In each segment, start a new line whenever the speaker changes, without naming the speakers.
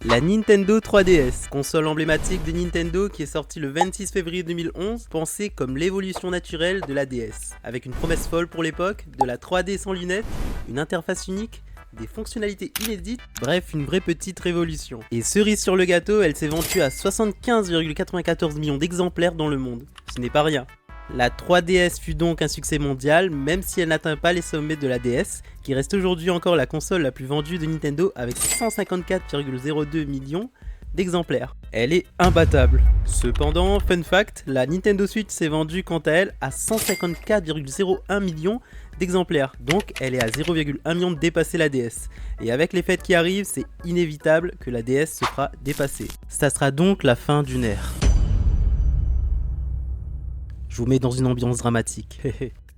La Nintendo 3DS, console emblématique de Nintendo qui est sortie le 26 février 2011, pensée comme l'évolution naturelle de la DS, avec une promesse folle pour l'époque, de la 3D sans lunettes, une interface unique, des fonctionnalités inédites, bref une vraie petite révolution. Et cerise sur le gâteau, elle s'est vendue à 75,94 millions d'exemplaires dans le monde. Ce n'est pas rien. La 3DS fut donc un succès mondial, même si elle n'atteint pas les sommets de la DS, qui reste aujourd'hui encore la console la plus vendue de Nintendo avec 154,02 millions d'exemplaires. Elle est imbattable. Cependant, fun fact, la Nintendo Switch s'est vendue quant à elle à 154,01 millions d'exemplaires, donc elle est à 0,1 million de dépasser la DS. Et avec les fêtes qui arrivent, c'est inévitable que la DS se fera dépasser. Ça sera donc la fin d'une ère. Je vous mets dans une ambiance dramatique.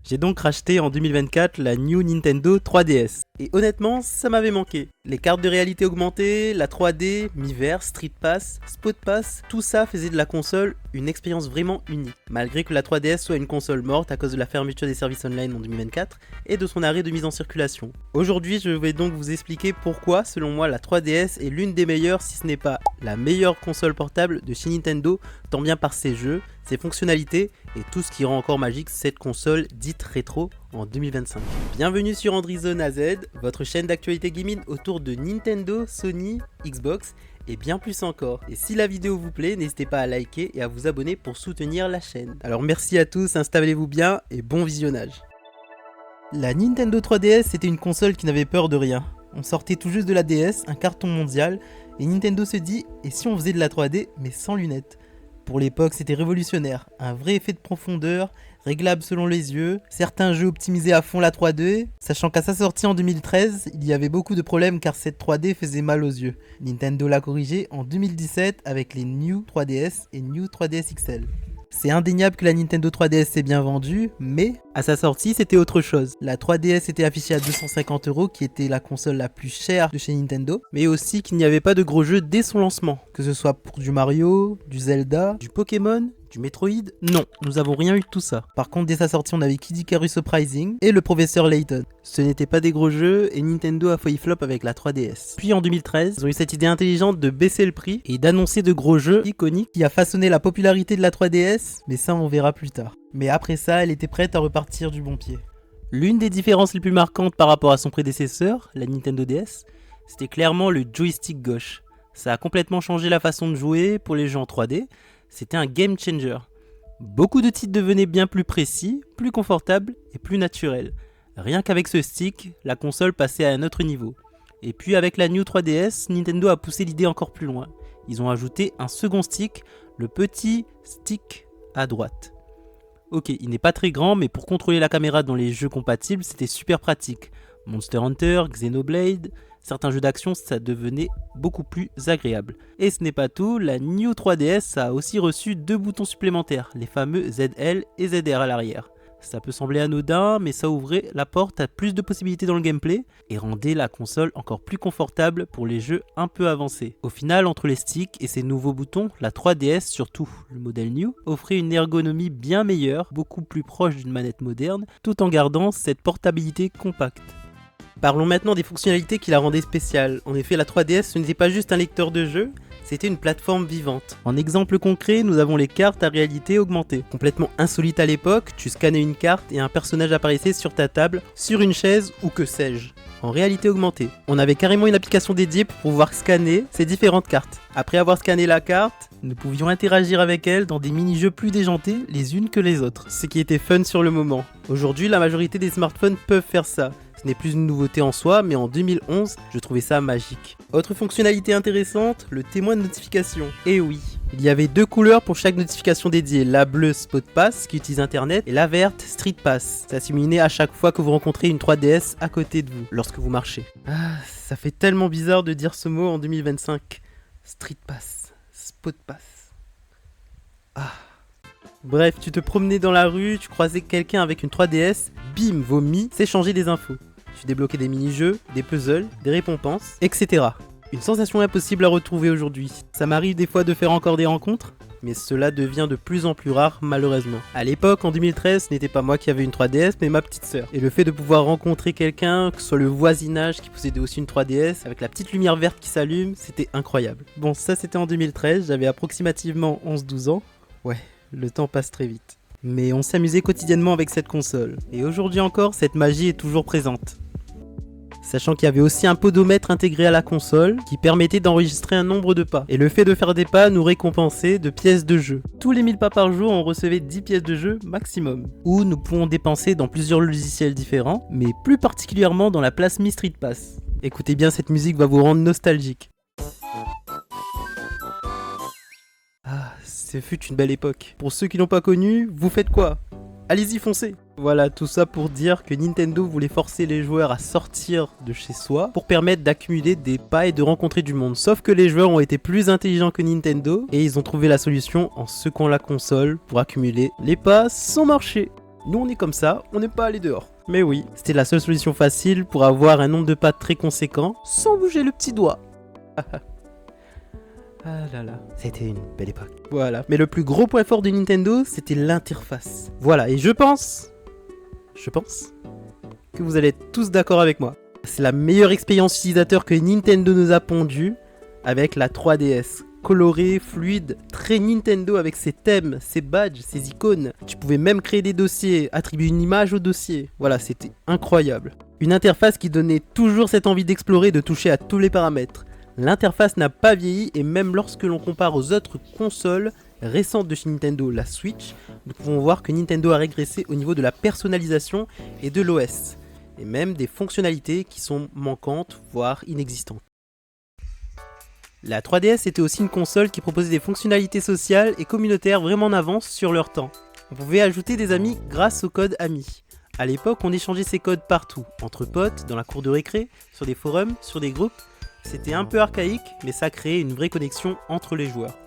J'ai donc racheté en 2024 la New Nintendo 3DS. Et honnêtement, ça m'avait manqué. Les cartes de réalité augmentée, la 3D, Miiverse, Street Pass, Spot Pass, tout ça faisait de la console une expérience vraiment unique. Malgré que la 3DS soit une console morte à cause de la fermeture des services online en 2024 et de son arrêt de mise en circulation. Aujourd'hui, je vais donc vous expliquer pourquoi, selon moi, la 3DS est l'une des meilleures, si ce n'est pas la meilleure console portable de chez Nintendo, tant bien par ses jeux, ses fonctionnalités et tout ce qui rend encore magique cette console dite rétro en 2025. Bienvenue sur Andrizone AZ, votre chaîne d'actualité gaming autour de Nintendo, Sony, Xbox et bien plus encore. Et si la vidéo vous plaît, n'hésitez pas à liker et à vous abonner pour soutenir la chaîne. Alors merci à tous, installez-vous bien et bon visionnage. La Nintendo 3DS c'était une console qui n'avait peur de rien. On sortait tout juste de la DS, un carton mondial, et Nintendo se dit, et si on faisait de la 3D mais sans lunettes? Pour l'époque, c'était révolutionnaire, un vrai effet de profondeur, réglable selon les yeux, certains jeux optimisaient à fond la 3D, sachant qu'à sa sortie en 2013, il y avait beaucoup de problèmes car cette 3D faisait mal aux yeux. Nintendo l'a corrigé en 2017 avec les New 3DS et New 3DS XL. C'est indéniable que la Nintendo 3DS s'est bien vendue, mais à sa sortie c'était autre chose. La 3DS était affichée à 250 €, qui était la console la plus chère de chez Nintendo, mais aussi qu'il n'y avait pas de gros jeux dès son lancement, que ce soit pour du Mario, du Zelda, du Pokémon, du Metroid. Non, nous avons rien eu de tout ça. Par contre, dès sa sortie, on avait Kid Icarus Uprising et le Professeur Layton. Ce n'étaient pas des gros jeux et Nintendo a failli flop avec la 3DS. Puis en 2013, ils ont eu cette idée intelligente de baisser le prix et d'annoncer de gros jeux iconiques qui a façonné la popularité de la 3DS, mais ça on verra plus tard. Mais après ça, elle était prête à repartir du bon pied. L'une des différences les plus marquantes par rapport à son prédécesseur, la Nintendo DS, c'était clairement le joystick gauche. Ça a complètement changé la façon de jouer pour les jeux en 3D. C'était un game changer. Beaucoup de titres devenaient bien plus précis, plus confortables et plus naturels. Rien qu'avec ce stick, la console passait à un autre niveau. Et puis avec la New 3DS, Nintendo a poussé l'idée encore plus loin. Ils ont ajouté un second stick, le petit stick à droite. Ok, il n'est pas très grand, mais pour contrôler la caméra dans les jeux compatibles, c'était super pratique. Monster Hunter, Xenoblade, certains jeux d'action, ça devenait beaucoup plus agréable. Et ce n'est pas tout, la New 3DS a aussi reçu 2 boutons supplémentaires, les fameux ZL et ZR à l'arrière. Ça peut sembler anodin, mais ça ouvrait la porte à plus de possibilités dans le gameplay et rendait la console encore plus confortable pour les jeux un peu avancés. Au final, entre les sticks et ces nouveaux boutons, la 3DS, surtout le modèle New, offrait une ergonomie bien meilleure, beaucoup plus proche d'une manette moderne, tout en gardant cette portabilité compacte. Parlons maintenant des fonctionnalités qui la rendaient spéciale. En effet, la 3DS ce n'était pas juste un lecteur de jeu, c'était une plateforme vivante. En exemple concret, nous avons les cartes à réalité augmentée. Complètement insolite à l'époque, tu scannais une carte et un personnage apparaissait sur ta table, sur une chaise ou que sais-je. En réalité augmentée, on avait carrément une application dédiée pour pouvoir scanner ces différentes cartes. Après avoir scanné la carte, nous pouvions interagir avec elle dans des mini-jeux plus déjantés les unes que les autres, ce qui était fun sur le moment. Aujourd'hui, la majorité des smartphones peuvent faire ça. Ce n'est plus une nouveauté en soi, mais en 2011, je trouvais ça magique. Autre fonctionnalité intéressante, le témoin de notification. Et oui, il y avait 2 couleurs pour chaque notification dédiée, la bleue Spot Pass qui utilise internet et la verte Street Pass. Ça s'illuminait à chaque fois que vous rencontrez une 3DS à côté de vous, lorsque vous marchez. Ah, ça fait tellement bizarre de dire ce mot en 2025. Street Pass, Spot Pass. Ah. Bref, tu te promenais dans la rue, tu croisais quelqu'un avec une 3DS, bim, vomi, s'échanger des infos. Tu débloquais des mini-jeux, des puzzles, des récompenses, etc. Une sensation impossible à retrouver aujourd'hui. Ça m'arrive des fois de faire encore des rencontres, mais cela devient de plus en plus rare malheureusement. À l'époque, en 2013, ce n'était pas moi qui avais une 3DS, mais ma petite sœur. Et le fait de pouvoir rencontrer quelqu'un, que ce soit le voisinage qui possédait aussi une 3DS, avec la petite lumière verte qui s'allume, c'était incroyable. Bon, ça c'était en 2013, j'avais approximativement 11-12 ans. Ouais, le temps passe très vite. Mais on s'amusait quotidiennement avec cette console. Et aujourd'hui encore, cette magie est toujours présente. Sachant qu'il y avait aussi un podomètre intégré à la console qui permettait d'enregistrer un nombre de pas. Et le fait de faire des pas nous récompensait de pièces de jeu. Tous les 1000 pas par jour, on recevait 10 pièces de jeu maximum. Ou nous pouvons dépenser dans plusieurs logiciels différents, mais plus particulièrement dans la Plasmy Street Pass. Écoutez bien, cette musique va vous rendre nostalgique. Ah, ce fut une belle époque. Pour ceux qui n'ont pas connu, vous faites quoi? Allez-y, foncez! Voilà, tout ça pour dire que Nintendo voulait forcer les joueurs à sortir de chez soi pour permettre d'accumuler des pas et de rencontrer du monde. Sauf que les joueurs ont été plus intelligents que Nintendo et ils ont trouvé la solution en secouant la console pour accumuler les pas sans marcher. Nous on est comme ça, on n'est pas allé dehors. Mais oui, c'était la seule solution facile pour avoir un nombre de pas très conséquent sans bouger le petit doigt. Ah là là, c'était une belle époque. Voilà, mais le plus gros point fort de Nintendo, c'était l'interface. Voilà, et je pense que vous allez être tous d'accord avec moi. C'est la meilleure expérience utilisateur que Nintendo nous a pondue avec la 3DS. Colorée, fluide, très Nintendo avec ses thèmes, ses badges, ses icônes. Tu pouvais même créer des dossiers, attribuer une image au dossier. Voilà, c'était incroyable. Une interface qui donnait toujours cette envie d'explorer, de toucher à tous les paramètres. L'interface n'a pas vieilli et même lorsque l'on compare aux autres consoles récentes de chez Nintendo, la Switch, nous pouvons voir que Nintendo a régressé au niveau de la personnalisation et de l'OS, et même des fonctionnalités qui sont manquantes, voire inexistantes. La 3DS était aussi une console qui proposait des fonctionnalités sociales et communautaires vraiment en avance sur leur temps. On pouvait ajouter des amis grâce au code Amis. À l'époque, on échangeait ces codes partout, entre potes, dans la cour de récré, sur des forums, sur des groupes. C'était un peu archaïque, mais ça créait une vraie connexion entre les joueurs.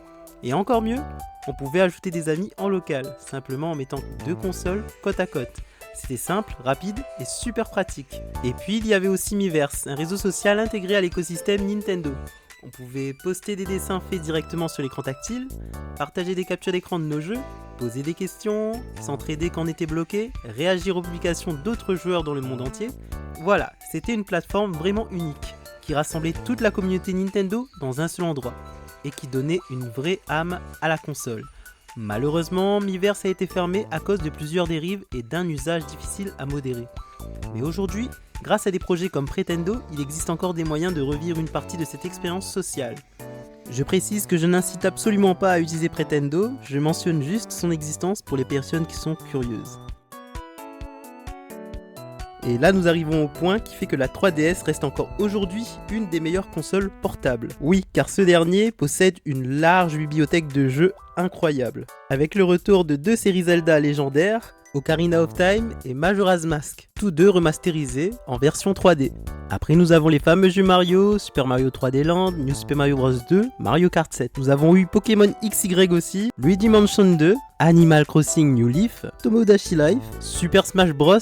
Et encore mieux, on pouvait ajouter des amis en local, simplement en mettant deux consoles côte à côte. C'était simple, rapide et super pratique. Et puis il y avait aussi Miiverse, un réseau social intégré à l'écosystème Nintendo. On pouvait poster des dessins faits directement sur l'écran tactile, partager des captures d'écran de nos jeux, poser des questions, s'entraider quand on était bloqué, réagir aux publications d'autres joueurs dans le monde entier. Voilà, c'était une plateforme vraiment unique, qui rassemblait toute la communauté Nintendo dans un seul endroit, et qui donnait une vraie âme à la console. Malheureusement, Miiverse a été fermé à cause de plusieurs dérives et d'un usage difficile à modérer. Mais aujourd'hui, grâce à des projets comme Pretendo, il existe encore des moyens de revivre une partie de cette expérience sociale. Je précise que je n'incite absolument pas à utiliser Pretendo, je mentionne juste son existence pour les personnes qui sont curieuses. Et là nous arrivons au point qui fait que la 3DS reste encore aujourd'hui une des meilleures consoles portables. Oui, car ce dernier possède une large bibliothèque de jeux incroyables. Avec le retour de deux séries Zelda légendaires, Ocarina of Time et Majora's Mask, tous deux remasterisés en version 3D. Après nous avons les fameux jeux Mario, Super Mario 3D Land, New Super Mario Bros 2, Mario Kart 7. Nous avons eu Pokémon XY aussi, Luigi Mansion 2, Animal Crossing New Leaf, Tomodachi Life, Super Smash Bros.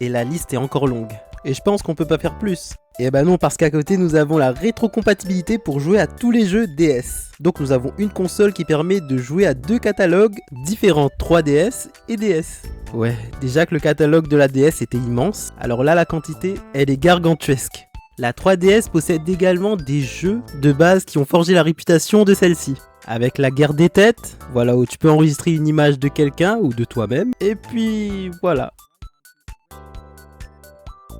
Et la liste est encore longue. Et je pense qu'on peut pas faire plus. Et bah non, parce qu'à côté nous avons la rétrocompatibilité pour jouer à tous les jeux DS. Donc nous avons une console qui permet de jouer à deux catalogues différents, 3DS et DS. Ouais, déjà que le catalogue de la DS était immense, alors là la quantité, elle est gargantuesque. La 3DS possède également des jeux de base qui ont forgé la réputation de celle-ci. Avec la guerre des têtes, voilà, où tu peux enregistrer une image de quelqu'un ou de toi-même. Et puis voilà.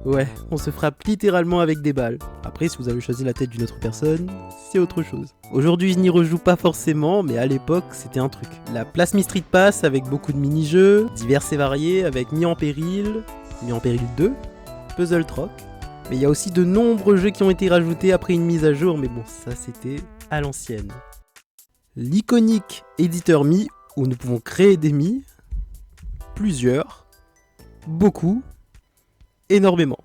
Ouais, on se frappe littéralement avec des balles. Après, si vous avez choisi la tête d'une autre personne, c'est autre chose. Aujourd'hui, je n'y rejoue pas forcément, mais à l'époque, c'était un truc. La Plasmy Street Pass avec beaucoup de mini-jeux, divers et variés, avec Mi en Péril 2, Puzzle Troc. Mais il y a aussi de nombreux jeux qui ont été rajoutés après une mise à jour, mais bon, ça c'était à l'ancienne. L'iconique éditeur Mi, où nous pouvons créer des Mi, plusieurs, beaucoup, énormément.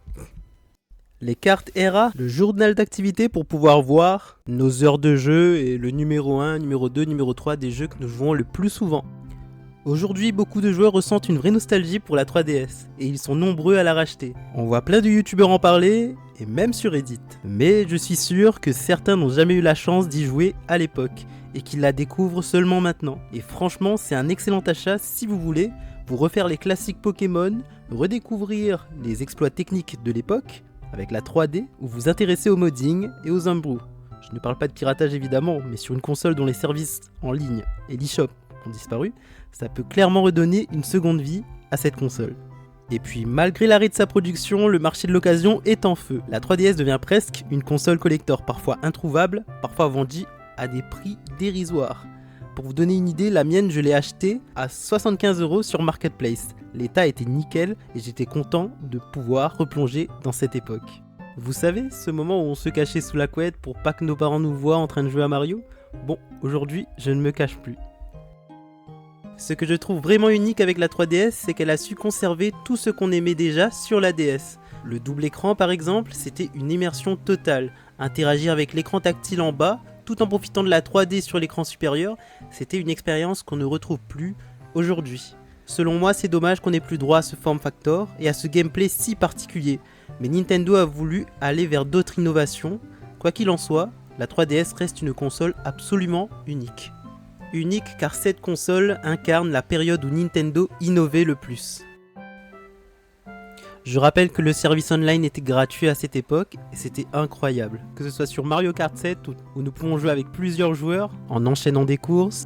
Les cartes ERA, le journal d'activité pour pouvoir voir nos heures de jeu et le numéro 1, numéro 2, numéro 3 des jeux que nous jouons le plus souvent. Aujourd'hui, beaucoup de joueurs ressentent une vraie nostalgie pour la 3DS et ils sont nombreux à la racheter. On voit plein de youtubeurs en parler et même sur Reddit. Mais je suis sûr que certains n'ont jamais eu la chance d'y jouer à l'époque et qui la découvrent seulement maintenant. Et franchement, c'est un excellent achat si vous voulez vous refaire les classiques Pokémon, redécouvrir les exploits techniques de l'époque avec la 3D ou vous intéresser au modding et aux homebrew. Je ne parle pas de piratage évidemment, mais sur une console dont les services en ligne et l'eShop ont disparu, ça peut clairement redonner une seconde vie à cette console. Et puis malgré l'arrêt de sa production, le marché de l'occasion est en feu. La 3DS devient presque une console collector, parfois introuvable, parfois vendue à des prix dérisoires. Pour vous donner une idée, la mienne je l'ai achetée à 75 € sur Marketplace. L'état était nickel et j'étais content de pouvoir replonger dans cette époque. Vous savez, ce moment où on se cachait sous la couette pour pas que nos parents nous voient en train de jouer à Mario? Bon, aujourd'hui je ne me cache plus. Ce que je trouve vraiment unique avec la 3DS, c'est qu'elle a su conserver tout ce qu'on aimait déjà sur la DS. Le double écran par exemple, c'était une immersion totale. Interagir avec l'écran tactile en bas, tout en profitant de la 3D sur l'écran supérieur, c'était une expérience qu'on ne retrouve plus aujourd'hui. Selon moi, c'est dommage qu'on n'ait plus droit à ce form factor et à ce gameplay si particulier. Mais Nintendo a voulu aller vers d'autres innovations. Quoi qu'il en soit, la 3DS reste une console absolument unique. Unique car cette console incarne la période où Nintendo innovait le plus. Je rappelle que le service online était gratuit à cette époque et c'était incroyable. Que ce soit sur Mario Kart 7 où nous pouvons jouer avec plusieurs joueurs en enchaînant des courses,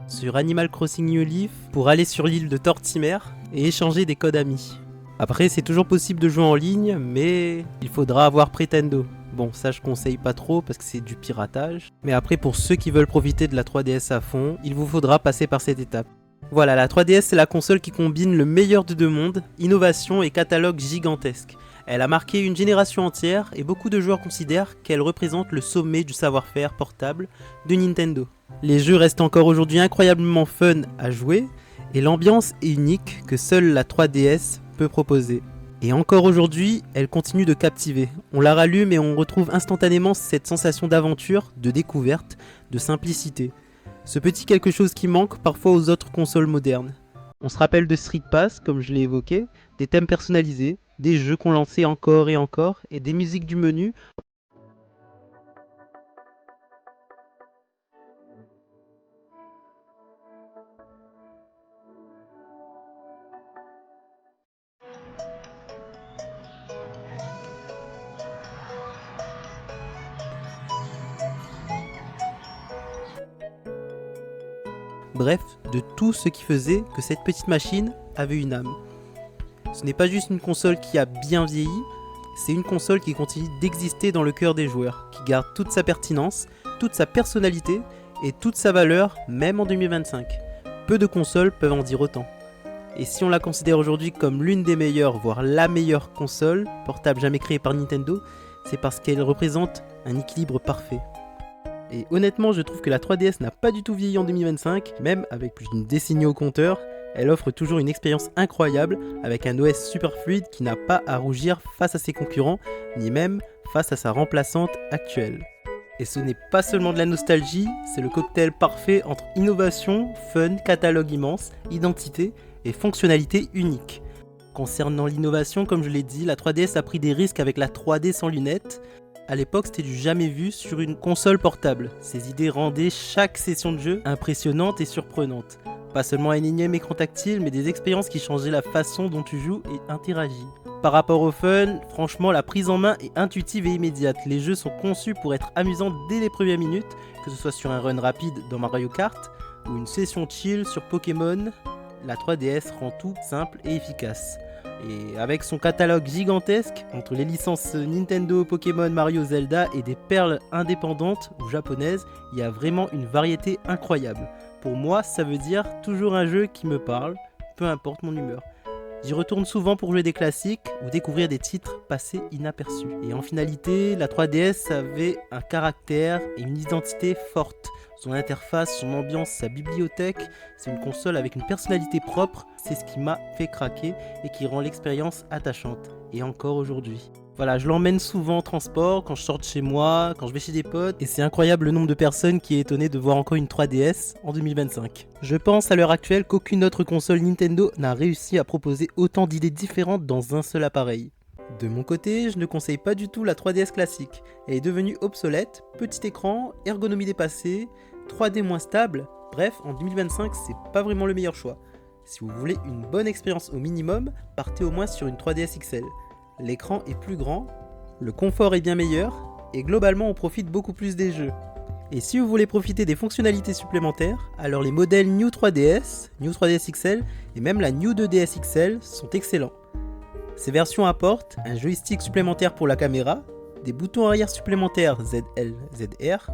sur Animal Crossing New Leaf pour aller sur l'île de Tortimer et échanger des codes amis. Après c'est toujours possible de jouer en ligne mais il faudra avoir Pretendo. Bon, ça je conseille pas trop parce que c'est du piratage. Mais après pour ceux qui veulent profiter de la 3DS à fond, il vous faudra passer par cette étape. Voilà, la 3DS c'est la console qui combine le meilleur de deux mondes, innovation et catalogue gigantesque. Elle a marqué une génération entière et beaucoup de joueurs considèrent qu'elle représente le sommet du savoir-faire portable de Nintendo. Les jeux restent encore aujourd'hui incroyablement fun à jouer et l'ambiance est unique que seule la 3DS peut proposer. Et encore aujourd'hui, elle continue de captiver. On la rallume et on retrouve instantanément cette sensation d'aventure, de découverte, de simplicité. Ce petit quelque chose qui manque parfois aux autres consoles modernes. On se rappelle de Street Pass, comme je l'ai évoqué, des thèmes personnalisés, des jeux qu'on lançait encore et des musiques du menu. Bref, de tout ce qui faisait que cette petite machine avait une âme. Ce n'est pas juste une console qui a bien vieilli, c'est une console qui continue d'exister dans le cœur des joueurs, qui garde toute sa pertinence, toute sa personnalité et toute sa valeur, même en 2025. Peu de consoles peuvent en dire autant. Et si on la considère aujourd'hui comme l'une des meilleures, voire la meilleure console portable jamais créée par Nintendo, c'est parce qu'elle représente un équilibre parfait. Et honnêtement, je trouve que la 3DS n'a pas du tout vieilli en 2025, même avec plus d'une décennie au compteur, elle offre toujours une expérience incroyable avec un OS super fluide qui n'a pas à rougir face à ses concurrents, ni même face à sa remplaçante actuelle. Et ce n'est pas seulement de la nostalgie, c'est le cocktail parfait entre innovation, fun, catalogue immense, identité et fonctionnalité unique. Concernant l'innovation, comme je l'ai dit, la 3DS a pris des risques avec la 3D sans lunettes. À l'époque, c'était du jamais vu sur une console portable. Ces idées rendaient chaque session de jeu impressionnante et surprenante. Pas seulement un énième écran tactile, mais des expériences qui changeaient la façon dont tu joues et interagis. Par rapport au fun, franchement, la prise en main est intuitive et immédiate. Les jeux sont conçus pour être amusants dès les premières minutes, que ce soit sur un run rapide dans Mario Kart ou une session chill sur Pokémon. La 3DS rend tout simple et efficace. Et avec son catalogue gigantesque, entre les licences Nintendo, Pokémon, Mario, Zelda et des perles indépendantes ou japonaises, il y a vraiment une variété incroyable. Pour moi, ça veut dire toujours un jeu qui me parle, peu importe mon humeur. J'y retourne souvent pour jouer des classiques ou découvrir des titres passés inaperçus. Et en finalité, la 3DS avait un caractère et une identité forte. Son interface, son ambiance, sa bibliothèque, c'est une console avec une personnalité propre, c'est ce qui m'a fait craquer et qui rend l'expérience attachante. Et encore aujourd'hui. Voilà, je l'emmène souvent en transport, quand je sors de chez moi, quand je vais chez des potes, et c'est incroyable le nombre de personnes qui est étonné de voir encore une 3DS en 2025. Je pense à l'heure actuelle qu'aucune autre console Nintendo n'a réussi à proposer autant d'idées différentes dans un seul appareil. De mon côté, je ne conseille pas du tout la 3DS classique. Elle est devenue obsolète, petit écran, ergonomie dépassée, 3D moins stable, bref, en 2025, c'est pas vraiment le meilleur choix. Si vous voulez une bonne expérience au minimum, partez au moins sur une 3DS XL. L'écran est plus grand, le confort est bien meilleur, et globalement on profite beaucoup plus des jeux. Et si vous voulez profiter des fonctionnalités supplémentaires, alors les modèles New 3DS, New 3DS XL et même la New 2DS XL sont excellents. Ces versions apportent un joystick supplémentaire pour la caméra, des boutons arrière supplémentaires ZL, ZR,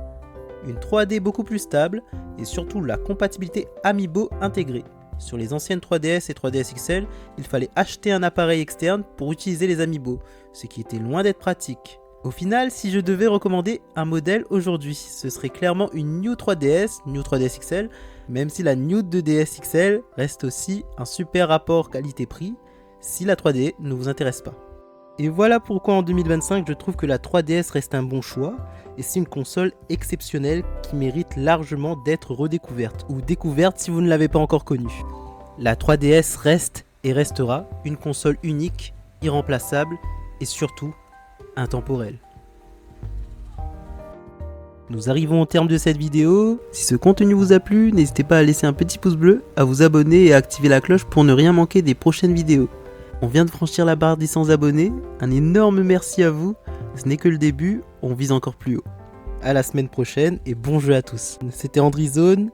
une 3D beaucoup plus stable et surtout la compatibilité Amiibo intégrée. Sur les anciennes 3DS et 3DS XL, il fallait acheter un appareil externe pour utiliser les Amiibo, ce qui était loin d'être pratique. Au final, si je devais recommander un modèle aujourd'hui, ce serait clairement une New 3DS, New 3DS XL, même si la New 2DS XL reste aussi un super rapport qualité-prix, si la 3D ne vous intéresse pas. Et voilà pourquoi en 2025 je trouve que la 3DS reste un bon choix, et c'est une console exceptionnelle qui mérite largement d'être redécouverte, ou découverte si vous ne l'avez pas encore connue. La 3DS reste et restera une console unique, irremplaçable, et surtout intemporelle. Nous arrivons au terme de cette vidéo. Si ce contenu vous a plu, n'hésitez pas à laisser un petit pouce bleu, à vous abonner et à activer la cloche pour ne rien manquer des prochaines vidéos. On vient de franchir la barre des 100 abonnés, un énorme merci à vous, ce n'est que le début, on vise encore plus haut. À la semaine prochaine et bon jeu à tous. C'était Andrizone,